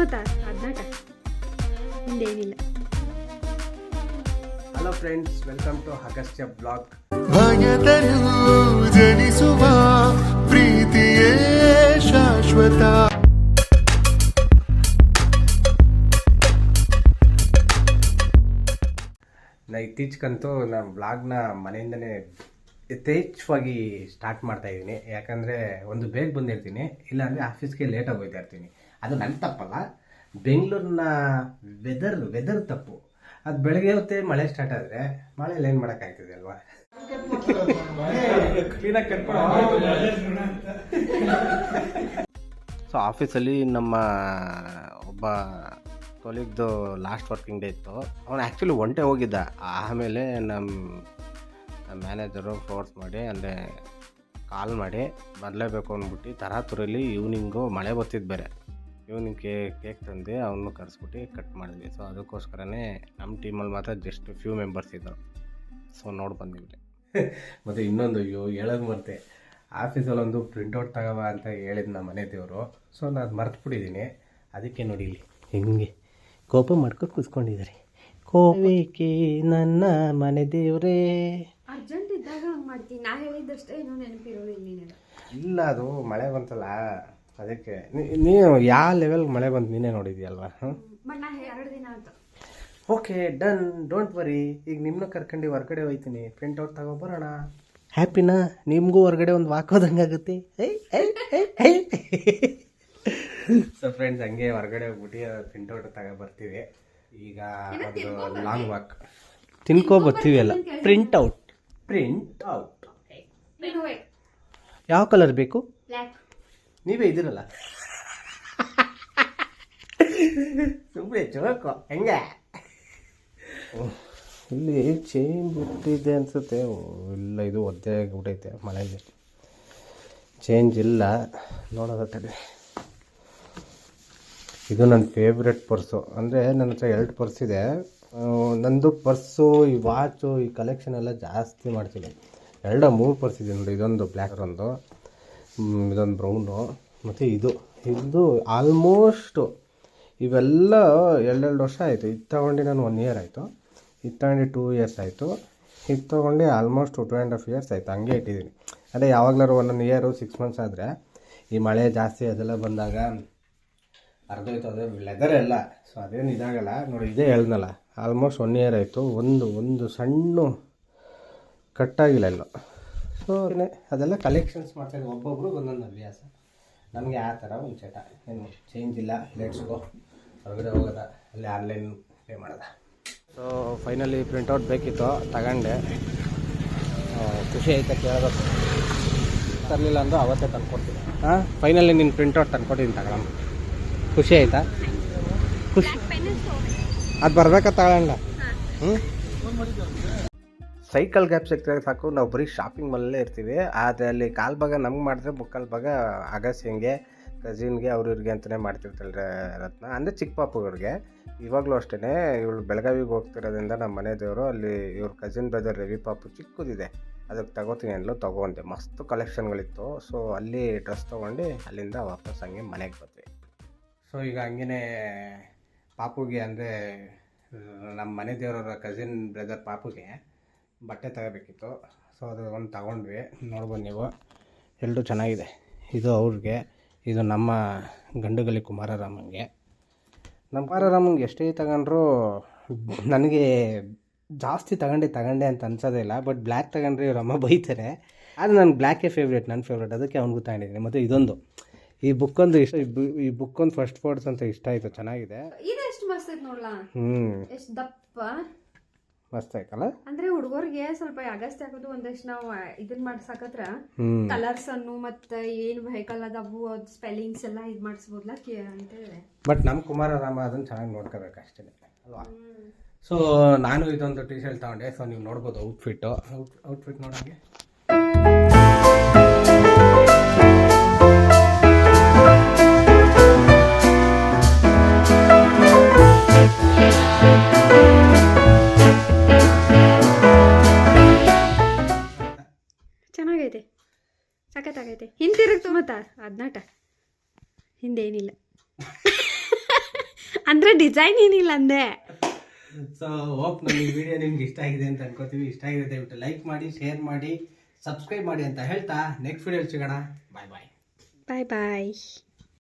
ಮತ್ತ ಅದ್ನಾಟ ಹಿಂದೇನಿಲ್ಲ. Hello friends, welcome to Agastya blog. ಭಯದಲ್ಲೂ ಜನಿಸುವ ಪ್ರೀತಿಯೇ ಶಾಶ್ವತ. ಇತ್ತೀಚೆಗಂತೂ ನಾನು ಬ್ಲಾಗ್ನ ಮನೆಯಿಂದನೇ ಯಥೇಚ್ಛವಾಗಿ ಸ್ಟಾರ್ಟ್ ಮಾಡ್ತಾ ಇದ್ದೀನಿ. ಯಾಕಂದರೆ ಒಂದು ಬೇಗ ಬಂದಿರ್ತೀನಿ, ಇಲ್ಲಾಂದರೆ ಆಫೀಸ್ಗೆ ಲೇಟಾಗಿ ಹೋಗ್ತಾ ಇರ್ತೀನಿ. ಅದು ನನ್ನ ತಪ್ಪಲ್ಲ, ಬೆಂಗಳೂರಿನ ವೆದರ್ ತಪ್ಪು. ಅದು ಬೆಳಗ್ಗೆ ಹೊತ್ತೇ ಮಳೆ ಸ್ಟಾರ್ಟ್ ಆದರೆ ಮಳೆಯಲ್ಲಿ ಏನು ಮಾಡೋಕ್ಕಾಗ್ತದೆ ಅಲ್ವಾ? ಕ್ಲೀನಾಗಿ ಸೊ ಆಫೀಸಲ್ಲಿ ನಮ್ಮ ಒಬ್ಬ ಕೊಲೀಗ್ದು ಲಾಸ್ಟ್ ವರ್ಕಿಂಗ್ ಡೇ ಇತ್ತು. ಅವನು ಆ್ಯಕ್ಚುಲಿ ಒಂಟೆ ಹೋಗಿದ್ದ. ಆಮೇಲೆ ನಮ್ಮ ಮ್ಯಾನೇಜರು ಫೋರ್ಸ್ ಮಾಡಿ, ಅಂದರೆ ಕಾಲ್ ಮಾಡಿ ಬರಲೇಬೇಕು ಅಂದ್ಬಿಟ್ಟು ತರಾತುರಲ್ಲಿ ಈವ್ನಿಂಗು ಮಳೆ ಬರ್ತಿದ್ದು ಬೇರೆ. ಈವ್ನಿಂಗ್ ಕೇಕ್ ತಂದು ಅವನು ಕರೆಸ್ಬಿಟ್ಟು ಕಟ್ ಮಾಡಿದ್ವಿ. ಸೊ ಅದಕ್ಕೋಸ್ಕರನೇ ನಮ್ಮ ಟೀಮಲ್ಲಿ ಮಾತ್ರ ಜಸ್ಟ್ ಫ್ಯೂ ಮೆಂಬರ್ಸ್ ಇದ್ದರು. ಸೊ ನೋಡಿ ಬಂದಿವಿ. ಮತ್ತು ಇನ್ನೊಂದು ಹೇಳೋದು ಮರ್ತೆ, ಆಫೀಸಲ್ಲೊಂದು ಪ್ರಿಂಟೌಟ್ ತಗೋಬ ಅಂತ ಹೇಳಿದ್ದು ನಮ್ಮ ಮನೆ ದೇವರು. ಸೊ ನಾನು ಮರ್ತ್ಬಿಟ್ಟಿದ್ದೀನಿ. ಅದಕ್ಕೆ ನೋಡಿ ಇಲ್ಲಿ ಹೆಂಗೆ ಕೋಪ ಮಾಡ್ಕೊಂಡು ಕೂತ್ಕೊಂಡಿದ್ದಾರೆ. ಕೋಪಕ್ಕೆ ನನ್ನ ಮನೆ ದೇವರೇ. ಅರ್ಜೆಂಟ್ ಇದ್ದಾಗ ಹಂಗೆ ಮಾಡ್ತೀನಿ. ನಾ ಹೇಳಿದ್ದಷ್ಟೇ ಏನೋ ನೆನಪಿರೋದಿಲ್ಲ. ಇಲ್ಲ, ಅದು ಮಳೆ ಬಂತಲ್ಲ ಅದಕ್ಕೆ. ನೀವು ಯಾವ ಲೆವೆಲ್ ಮಳೆ ಬಂತು ನೀನೇ ನೋಡಿದ್ಯಲ್ವಾ? ಬಟ್ ನಾ 2 ದಿನ ಆಯ್ತು. Okay, done, don't worry. ಈಗ ನಿಮ್ಮನ್ನ ಕರ್ಕೊಂಡು ಹೊರಗಡೆ ಹೋಗ್ತೀನಿ, ಪ್ರಿಂಟೌಟ್ ತಗೊಬರೋಣ. ಹ್ಯಾಪಿನಾ? ನಿಮಗೂ ಹೊರಗಡೆ ಒಂದು ವಾಕೋದಂಗಾಗುತ್ತೆ. ಸೊ ಫ್ರೆಂಡ್ಸ್, ಹಂಗೆ ಹೊರಗಡೆ ಹೋಗ್ಬಿಟ್ಟು ಪ್ರಿಂಟೌಟ್ ತಗೊಬರ್ತೀವಿ. ಈಗ ಒಂದು ಲಾಂಗ್ ವಾಕ್ ತಿನ್ಕೊಬರ್ತೀವಿ ಅಲ್ಲ. ಪ್ರಿಂಟೌಟ್ ಯಾವ ಕಲರ್ ಬೇಕು? ನೀವೇ ಇದ್ದೀರಲ್ಲ, ಸುಮ್ಮನೆ ಚೋಕೋ ಹೆಂಗೆ. ಇಲ್ಲಿ ಚೇಂಜ್ ಬಿಟ್ಟಿದೆ ಅನಿಸುತ್ತೆ. ಇಲ್ಲ, ಇದು ಒದ್ದೆ ಆಗಿಬಿಟ್ಟೈತೆ ಮಳೆಗೆ. ಚೇಂಜ್ ಇಲ್ಲ, ನೋಡೋದತ್ತಲ್ಲಿ. ಇದು ನನ್ನ ಫೇವ್ರೆಟ್ ಪರ್ಸು. ಅಂದರೆ ನನ್ನ ಹತ್ರ 2 ಪರ್ಸ್ ಇದೆ. ನಂದು ಪರ್ಸು, ಈ ವಾಚು, ಈ ಕಲೆಕ್ಷನ್ ಎಲ್ಲ ಜಾಸ್ತಿ ಮಾಡ್ತೀನಿ. 3 ಪರ್ಸ್ ಇದೆ ನೋಡಿ. ಇದೊಂದು ಬ್ಲ್ಯಾಕ್, ಇದೊಂದು ಬ್ರೌನು, ಮತ್ತು ಇದು ಆಲ್ಮೋಸ್ಟು ಇವೆಲ್ಲ 2 ವರ್ಷ ಆಯಿತು. ಇದು ತೊಗೊಂಡು ನಾನು 1 ಇಯರ್ ಆಯಿತು. ಇದು ತೊಗೊಂಡು 2 ಇಯರ್ಸ್ ಆಯಿತು. ಇದು ತೊಗೊಂಡು ಆಲ್ಮೋಸ್ಟ್ 2.5 ಇಯರ್ಸ್ ಆಯಿತು. ಹಂಗೆ ಇಟ್ಟಿದ್ದೀನಿ. ಅದೇ ಯಾವಾಗಲಾರು 1 ಇಯರು 6 ಮಂತ್ಸ್ ಆದರೆ, ಈ ಮಳೆ ಜಾಸ್ತಿ ಅದೆಲ್ಲ ಬಂದಾಗ ಅರ್ಧೋಯ್ತು. ಅದೇ ಲೆದರ್ ಎಲ್ಲ. ಸೊ ಅದೇನು ಇದಾಗಲ್ಲ ನೋಡಿ. ಇದೇ ಹೇಳ್ದಲ್ಲ, ಆಲ್ಮೋಸ್ಟ್ 1 ಇಯರ್ ಆಯಿತು. ಒಂದು ಸಣ್ಣ ಕಟ್ಟಾಗಿಲ್ಲ ಎಲ್ಲೋ. ಸೊ ಅದೆಲ್ಲ ಕಲೆಕ್ಷನ್ಸ್ ಮಾಡ್ತಾಯಿದ್ದೆ. ಒಬ್ಬೊಬ್ರು ಒಂದೊಂದು ಅಭ್ಯಾಸ. ನಮಗೆ ಆ ಥರ ಒಂದು ಚಟ. ಏನು ಚೇಂಜ್ ಇಲ್ಲ, ಲೆಟ್ಸ್ ಗೋ. ಹೊರಗಡೆ ಹೋಗೋದ, ಅಲ್ಲಿ ಆನ್ಲೈನ್ ಪೇ ಮಾಡೋದ. ಸೊ ಫೈನಲಿ ಪ್ರಿಂಟೌಟ್ ಬೇಕಿತ್ತು, ತಗೊಂಡೆ. ಖುಷಿ ಆಯ್ತಾ ಕೇಳಬೇಕು. ತರಲಿಲ್ಲ ಅಂದ್ರೆ ಅವತ್ತೇ ತಂದ್ಕೊಡ್ತೀನಿ. ಫೈನಲಿ ನೀನು ಪ್ರಿಂಟೌಟ್ ತಂದ್ಕೊಟ್ಟಿದ್ದೀನಿ, ತಗೊಳಮ್ಮ. ಖುಷಿ ಆಯ್ತಾ? ಖುಷಿ. ಅದು ಬರ್ಬೇಕಾ ತಗೊಳ್ಳೋಣ? ಸೈಕಲ್ ಗ್ಯಾಪ್ ಸಿಗ್ತದೆ ಸಾಕು. ನಾವು ಬರೀ ಶಾಪಿಂಗ್ ಮಾಲಲ್ಲೇ ಇರ್ತೀವಿ. ಆದರೆ ಅಲ್ಲಿ ಕಾಲು ಭಾಗ ನಮ್ಗೆ ಮಾಡಿದ್ರೆ ಮುಕ್ಕಾಲು ಭಾಗ ಅಗಸ್ಯಂಗೆ, ಕಸಿನ್ಗೆ, ಅವ್ರಿಗೆ ಅಂತಲೇ ಮಾಡ್ತಿರ್ತಾಳೆ ರತ್ನ. ಅಂದರೆ ಚಿಕ್ಕ ಪಾಪುಗಳಿಗೆ. ಇವಾಗಲೂ ಅಷ್ಟೇ. ಇವಳು ಬೆಳಗಾವಿಗೆ ಹೋಗ್ತಿರೋದ್ರಿಂದ ನಮ್ಮ ಮನೆ ದೇವರು ಅಲ್ಲಿ ಇವ್ರ ಕಸಿನ್ ಬ್ರದರ್ ರವಿ ಪಾಪು ಚಿಕ್ಕದಿದೆ, ಅದಕ್ಕೆ ತಗೋತೀನಿ ಅಂದ್ಲು. ತೊಗೊಂಡೆ. ಮಸ್ತ್ ಕಲೆಕ್ಷನ್ಗಳಿತ್ತು. ಸೊ ಅಲ್ಲಿ ಡ್ರೆಸ್ ತೊಗೊಂಡು ಅಲ್ಲಿಂದ ವಾಪಸ್ ಹಂಗೆ ಮನೆಗೆ ಬಂದ್ವಿ. ಸೊ ಈಗ ಹಂಗೇ ಪಾಪುಗೆ, ಅಂದರೆ ನಮ್ಮ ಮನೆ ದೇವರ ಕಸಿನ್ ಬ್ರದರ್ ಪಾಪುಗೆ ಬಟ್ಟೆ ತಗೋಬೇಕಿತ್ತು. ಸೊ ಅದು ಒಂದು ತಗೊಂಡ್ವಿ. ನೋಡ್ಬೋದು ನೀವು, ಎಲ್ಲರೂ ಚೆನ್ನಾಗಿದೆ. ಇದು ಅವ್ರಿಗೆ, ಇದು ನಮ್ಮ ಗಂಡುಗಲಿ ಕುಮಾರರಾಮಂಗೆ. ನಮ್ಮ ಕುಮಾರರಾಮಂಗೆ ಎಷ್ಟೇ ತಗೊಂಡ್ರು ನನಗೆ ಜಾಸ್ತಿ ತಗೊಂಡೆ ಅಂತ ಅನ್ಸೋದೇ ಇಲ್ಲ. ಬಟ್ ಬ್ಲ್ಯಾಕ್ ತಗೊಂಡ್ರೆ ಇವ್ರಮ್ಮ ಬೈತಾರೆ. ಆದರೆ ನನ್ನ ಬ್ಲ್ಯಾಕೇ ನನ್ನ ಫೇವ್ರೇಟ್. ಅದಕ್ಕೆ ಅವ್ನಿಗೂ ತಗೊಂಡಿದ್ದೀನಿ. ಮತ್ತು ಇದೊಂದು, ಈ ಬುಕ್ಕೊಂದು ಇಷ್ಟ. ಈ ಬುಕ್ಕೊಂದು ಫಸ್ಟ್ ಫೋರ್ಡ್ಸ್ ಅಂತ ಇಷ್ಟ ಆಯಿತು, ಚೆನ್ನಾಗಿದೆ. ಎಷ್ಟು ಮಸ್ತ್ ಐತೆ ನೋಡ್ಲಾ. ಎಷ್ಟು ದಪ್ಪ ಮಸ್ತ್ ಆಯ್ತಲ್ಲ. ಅಂದ್ರೆ ಹುಡುಗರಿಗೆ ಸ್ವಲ್ಪ ಅಗಸ್ತ್ಯ ಆಗೋದು ಒಂದಷ್ಟು ನಾವು ಇದನ್ನ ಮಾಡ್ಸಕತ್ರ ಕಲರ್ಸ್ ಅನ್ನು ಮತ್ತೆ ಏನ್ ವೆಹಿಕಲ್ ಅದಾವು, ಅದು ಸ್ಪೆಲ್ಲಿಂಗ್ಸ್ ಎಲ್ಲ ಇದು ಮಾಡಿಸ್ಬೋದ್ಲ ಅಂತ ಹೇಳಿ. ಬಟ್ ನಮ್ಮ ಕುಮಾರರಾಮ ಅದನ್ನ ಚೆನ್ನಾಗಿ ನೋಡ್ಕೋಬೇಕು ಅಷ್ಟೇ ಅಲ್ವಾ? ಸೊ ನಾನು ಇದೊಂದು ಟಿ ಶರ್ಟ್ ತಗೊಂಡೆ. ಸೊ ನೀವು ನೋಡ್ಬೋದು ಔಟ್ಫಿಟ್ ನೋಡೋಂಗೆ. ಚೆನ್ನಾಗೈತೆ, ಸಖತ್ತಾಗೈತೆ. ಹಿಂತಿರುಗ್ತು ಮತ್ತ ಅದ್ನಾಟ ಹಿಂದೇನಿಲ್ಲ. ಅಂದ್ರೆ ಡಿಸೈನ್ ಏನಿಲ್ಲ ಅಂದೆ. ಸೊ ಹೋಪ್ ನಮ್ಮ ಈ ವಿಡಿಯೋ ನಿಮ್ಗೆ ಇಷ್ಟ ಆಗಿದೆ ಅಂತ ಅನ್ಕೋತೀವಿ. ಇಷ್ಟ ಆಗಿದೆ ದಯವಿಟ್ಟು ಲೈಕ್ ಮಾಡಿ, ಶೇರ್ ಮಾಡಿ, ಸಬ್ಸ್ಕ್ರೈಬ್ ಮಾಡಿ ಅಂತ ಹೇಳ್ತಾ ನೆಕ್ಸ್ಟ್ ವಿಡಿಯೋ ಸಿಗೋಣ. ಬಾಯ್ ಬಾಯ್. ಬಾಯ್ ಬಾಯ್.